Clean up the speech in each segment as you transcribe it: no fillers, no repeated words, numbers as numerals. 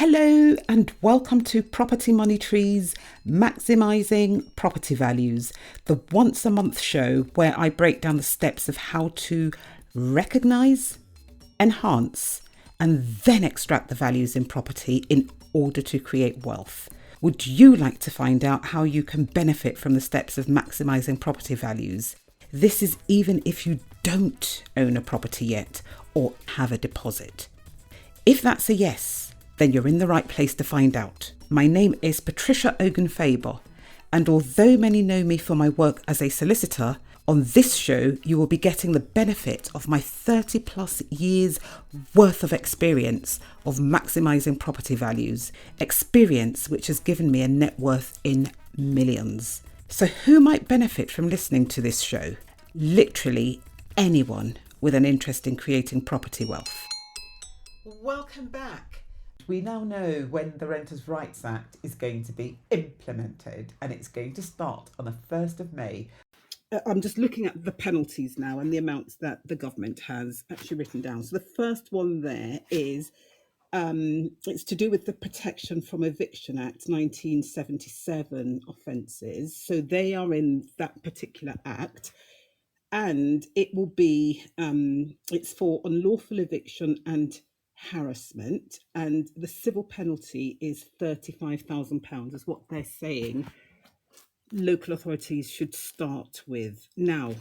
Hello and welcome to Property Money Trees, Maximising Property Values, the once a month show where I break down the steps of how to recognise, enhance and then extract the values in property in order to create wealth. Would you like to find out how you can benefit from the steps of maximising property values? This is even if you don't own a property yet or have a deposit. If that's a yes, then you're in the right place to find out. My name is Patricia Faber, and although many know me for my work as a solicitor, on this show you will be getting the benefit of my 30 plus years worth of experience of maximising property values, experience which has given me a net worth in millions. So who might benefit from listening to this show? Literally anyone with an interest in creating property wealth. Welcome back. We now know when the Renters' Rights Act is going to be implemented, and it's going to start on the 1st of May. I'm just looking at the penalties now and the amounts that the government has actually written down. So the first one there is it's to do with the Protection from Eviction Act 1977 offences. So they are in that particular act, and it will be it's for unlawful eviction and harassment, and the civil penalty is £35,000 is what they're saying local authorities should start with. Now,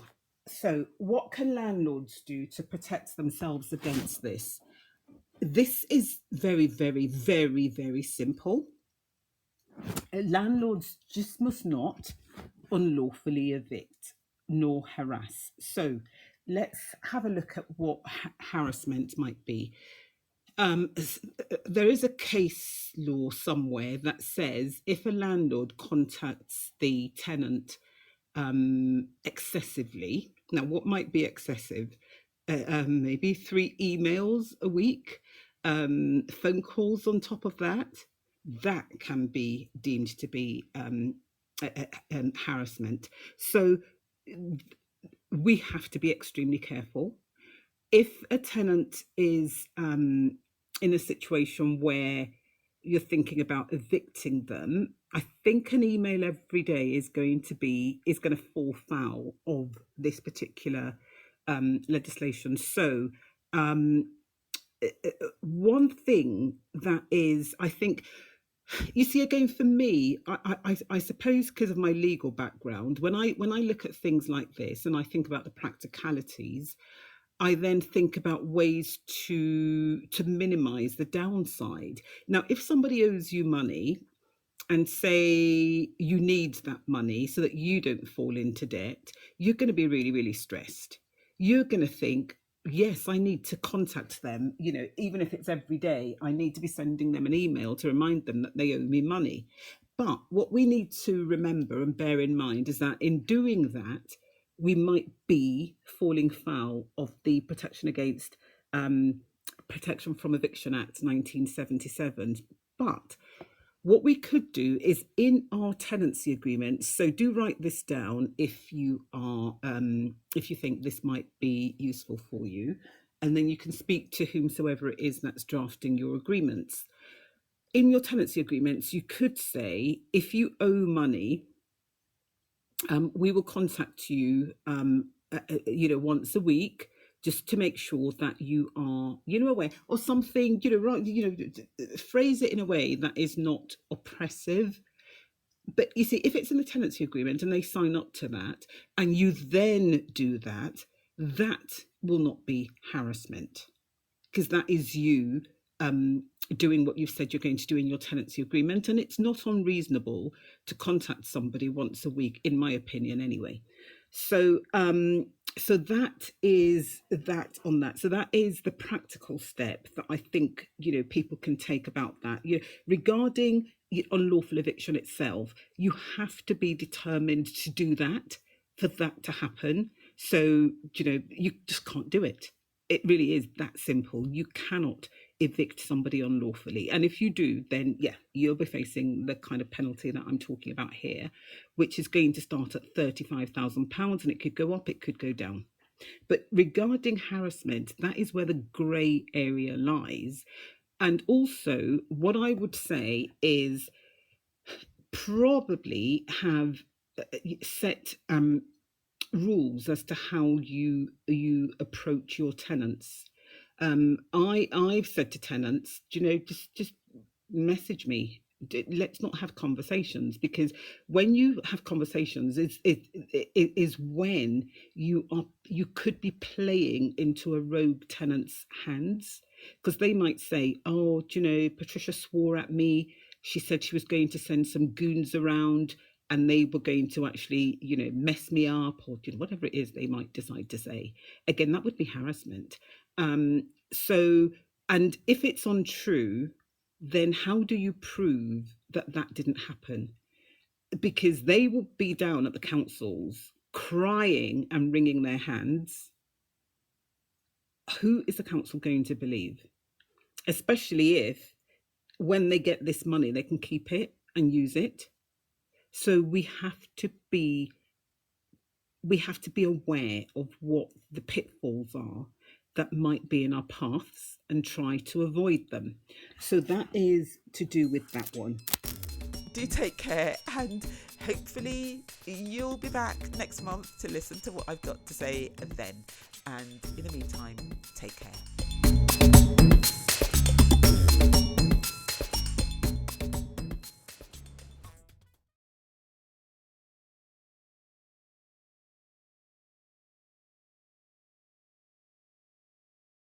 so what can landlords do to protect themselves against this? This is very, very, very, very simple. Landlords just must not unlawfully evict nor harass. So let's have a look at what harassment might be. There is a case law somewhere that says if a landlord contacts the tenant excessively, now what might be excessive? Maybe 3 emails a week, phone calls on top of that, that can be deemed to be harassment. So we have to be extremely careful. If a tenant is in a situation where you're thinking about evicting them, I think an email every day is going to fall foul of this particular legislation. So one thing that is, I think, you see, again, for me, I suppose because of my legal background, when I look at things like this and I think about the practicalities, I then think about ways to minimize the downside. Now, if somebody owes you money and say you need that money so that you don't fall into debt, you're going to be really, really stressed. You're going to think, yes, I need to contact them, even if it's every day, I need to be sending them an email to remind them that they owe me money. But what we need to remember and bear in mind is that in doing that, we might be falling foul of the Protection from Eviction Act 1977. But what we could do is in our tenancy agreements, so do write this down if you think this might be useful for you, and then you can speak to whomsoever it is that's drafting your agreements. In your tenancy agreements, you could say, if you owe money, we will contact you, once a week, just to make sure that you are, aware, or something, phrase it in a way that is not oppressive. But you see, if it's in the tenancy agreement and they sign up to that, and you then do that, that will not be harassment, because that is you doing what you've said you're going to do in your tenancy agreement, and it's not unreasonable to contact somebody once a week, in my opinion, anyway. So that is that on that. So that is the practical step that I think people can take about that. Regarding unlawful eviction itself, you have to be determined to do that for that to happen. So you just can't do it. It really is that simple. You cannot evict somebody unlawfully. And if you do, then you'll be facing the kind of penalty that I'm talking about here, which is going to start at £35,000, and it could go up, it could go down. But regarding harassment, that is where the grey area lies. And also, what I would say is probably have set rules as to how you approach your tenants. I've said to tenants, just message me. Let's not have conversations, because when you have conversations, it is when you could be playing into a rogue tenant's hands, because they might say, oh, Patricia swore at me. She said she was going to send some goons around, and they were going to actually, mess me up, or whatever it is they might decide to say. Again, that would be harassment. So, and if it's untrue, then how do you prove that that didn't happen? Because they will be down at the councils crying and wringing their hands. Who is the council going to believe? Especially if, when they get this money, they can keep it and use it. So we have to be aware of what the pitfalls are that might be in our paths and try to avoid them. So that is to do with that one. Do take care, and hopefully you'll be back next month to listen to what I've got to say then. And in the meantime, take care.